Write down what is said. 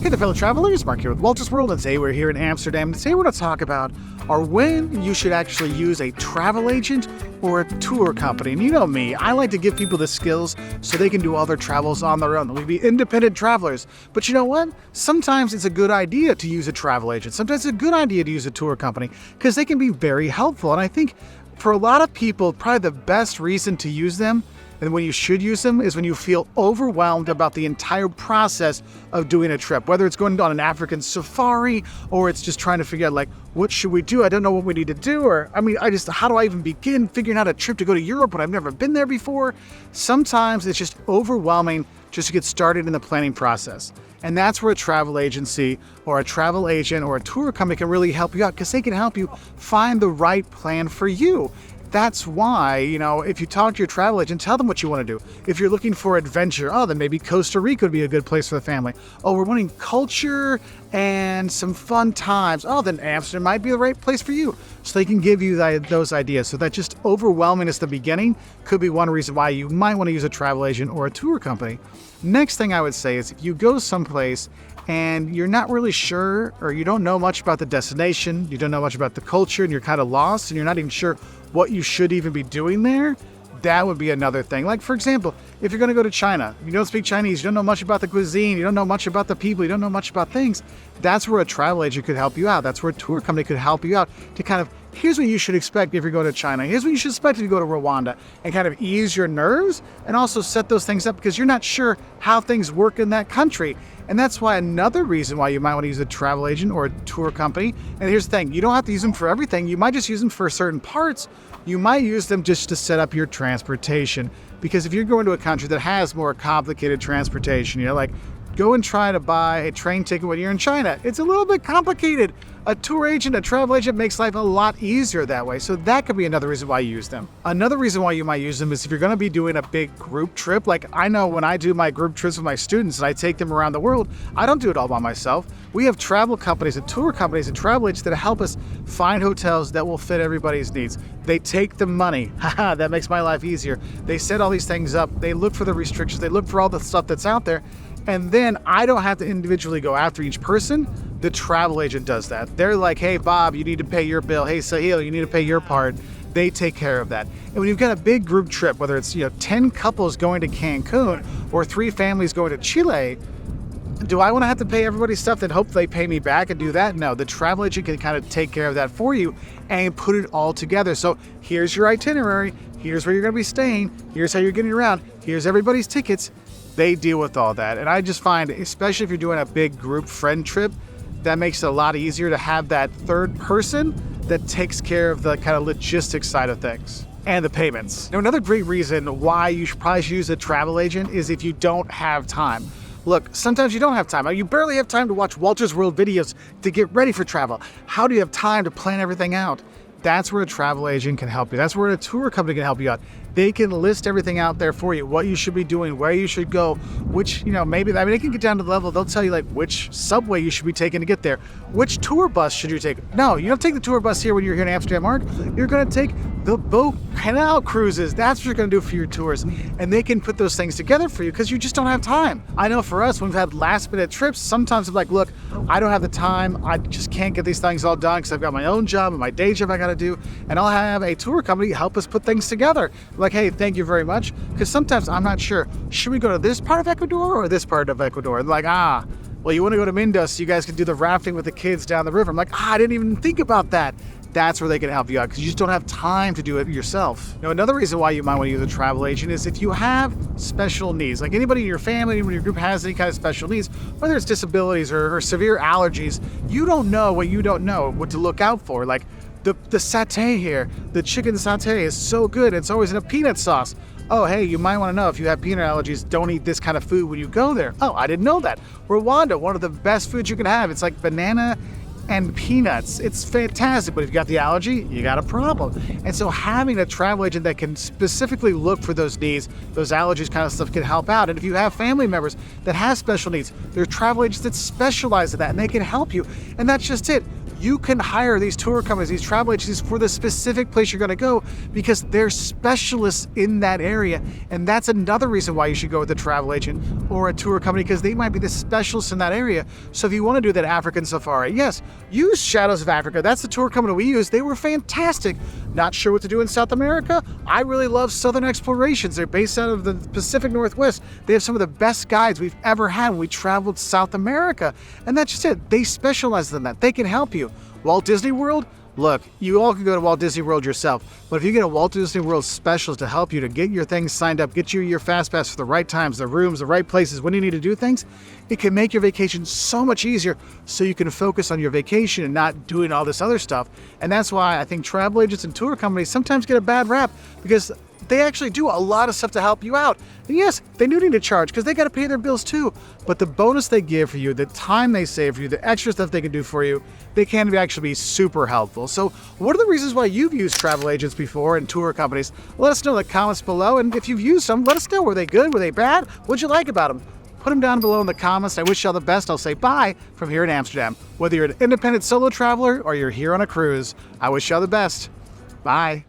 Hey there, fellow travelers. Mark here with Wolters World, and today we're here in Amsterdam. Today we're going to talk about when you should actually use a travel agent or a tour company. And you know me, I like to give people the skills so they can do all their travels on their own. They'll be independent travelers. But you know what? Sometimes it's a good idea to use a travel agent. Sometimes it's a good idea to use a tour company because they can be very helpful. And I think for a lot of people, probably the best reason to use them and when you should use them is when you feel overwhelmed about the entire process of doing a trip, whether it's going on an African safari or it's just trying to figure out, like, what should we do? I don't know what we need to do. Or, how do I even begin figuring out a trip to go to Europe when I've never been there before? Sometimes it's just overwhelming just to get started in the planning process. And that's where a travel agency or a travel agent or a tour company can really help you out because they can help you find the right plan for you. That's why, if you talk to your travel agent, tell them what you want to do. If you're looking for adventure, then maybe Costa Rica would be a good place for the family. We're wanting culture and some fun times. Then Amsterdam might be the right place for you. So they can give you those ideas. So that just overwhelming at the beginning could be one reason why you might want to use a travel agent or a tour company. Next thing I would say is if you go someplace and you're not really sure or you don't know much about the destination, you don't know much about the culture, and you're kind of lost and you're not even sure what you should even be doing there, that would be another thing. Like, for example, if you're going to go to China, you don't speak Chinese, you don't know much about the cuisine, you don't know much about the people, you don't know much about things, that's where a travel agent could help you out. That's where a tour company could help you out to kind of, here's what you should expect if you're going to China. Here's what you should expect if you go to Rwanda, and kind of ease your nerves and also set those things up because you're not sure how things work in that country. And that's why another reason why you might want to use a travel agent or a tour company. And here's the thing, you don't have to use them for everything. You might just use them for certain parts. You might use them just to set up your transportation. Because if you're going to a country that has more complicated transportation, like go and try to buy a train ticket when you're in China. It's a little bit complicated. A tour agent, a travel agent makes life a lot easier that way. So that could be another reason why you use them. Another reason why you might use them is if you're going to be doing a big group trip. Like I know when I do my group trips with my students and I take them around the world, I don't do it all by myself. We have travel companies and tour companies and travel agents that help us find hotels that will fit everybody's needs. They take the money. Haha, that makes my life easier. They set all these things up. They look for the restrictions. They look for all the stuff that's out there. And then I don't have to individually go after each person. The travel agent does that. They're like, hey, Bob, you need to pay your bill. Hey, Sahil, you need to pay your part. They take care of that. And when you've got a big group trip, whether it's 10 couples going to Cancun or 3 families going to Chile, do I want to have to pay everybody's stuff and hope they pay me back and do that? No, the travel agent can kind of take care of that for you and put it all together. So here's your itinerary. Here's where you're going to be staying. Here's how you're getting around. Here's everybody's tickets. They deal with all that. And I just find, especially if you're doing a big group friend trip, that makes it a lot easier to have that third person that takes care of the kind of logistics side of things and the payments. Now, another great reason why you should probably use a travel agent is if you don't have time. Look, sometimes you don't have time. You barely have time to watch Wolters World videos to get ready for travel. How do you have time to plan everything out? That's where a travel agent can help you. That's where a tour company can help you out. They can list everything out there for you, what you should be doing, where you should go, which, they can get down to the level, they'll tell you like which subway you should be taking to get there, which tour bus should you take. No, you don't take the tour bus here when you're here in Amsterdam, Mark. You're going to take the boat canal cruises. That's what you're going to do for your tours. And they can put those things together for you because you just don't have time. I know for us, when we've had last minute trips, sometimes I'm like, look, I don't have the time. I just can't get these things all done because I've got my own job and my day job I got to do. And I'll have a tour company help us put things together. Like, hey, thank you very much. Because sometimes I'm not sure, should we go to this part of Ecuador or this part of Ecuador? And like, well, you want to go to Mindos so you guys can do the rafting with the kids down the river. I'm like, I didn't even think about that. That's where they can help you out because you just don't have time to do it yourself. Now, another reason why you might want to use a travel agent is if you have special needs, like anybody in your family, anyone in your group has any kind of special needs, whether it's disabilities or severe allergies, you don't know what to look out for. Like the satay here, the chicken satay is so good. It's always in a peanut sauce. Oh, hey, you might want to know if you have peanut allergies, don't eat this kind of food when you go there. Oh, I didn't know that. Rwanda, one of the best foods you can have. It's like banana and peanuts. It's fantastic, but if you got the allergy, you got a problem. And so having a travel agent that can specifically look for those needs, those allergies kind of stuff can help out. And if you have family members that have special needs, there are travel agents that specialize in that and they can help you. And that's just it. you can hire these tour companies, these travel agencies for the specific place you're going to go because they're specialists in that area. And that's another reason why you should go with a travel agent or a tour company, because they might be the specialists in that area. So if you want to do that African safari, yes, use Shadows of Africa. That's the tour company we used. They were fantastic. Not sure what to do in South America? I really love Southern Explorations. They're based out of the Pacific Northwest. They have some of the best guides we've ever had when we traveled South America. And that's just it. They specialize in that. They can help you. Walt Disney World? Look, you all can go to Walt Disney World yourself, but if you get a Walt Disney World specialist to help you to get your things signed up, get you your fast pass for the right times, the rooms, the right places, when you need to do things, it can make your vacation so much easier so you can focus on your vacation and not doing all this other stuff. And that's why I think travel agents and tour companies sometimes get a bad rap, because they actually do a lot of stuff to help you out. And yes, they do need to charge because they got to pay their bills too. But the bonus they give for you, the time they save for you, the extra stuff they can do for you, they can actually be super helpful. So what are the reasons why you've used travel agents before and tour companies? Let us know in the comments below. And if you've used them, let us know. Were they good? Were they bad? What'd you like about them? Put them down below in the comments. I wish you all the best. I'll say bye from here in Amsterdam. Whether you're an independent solo traveler or you're here on a cruise, I wish you all the best. Bye.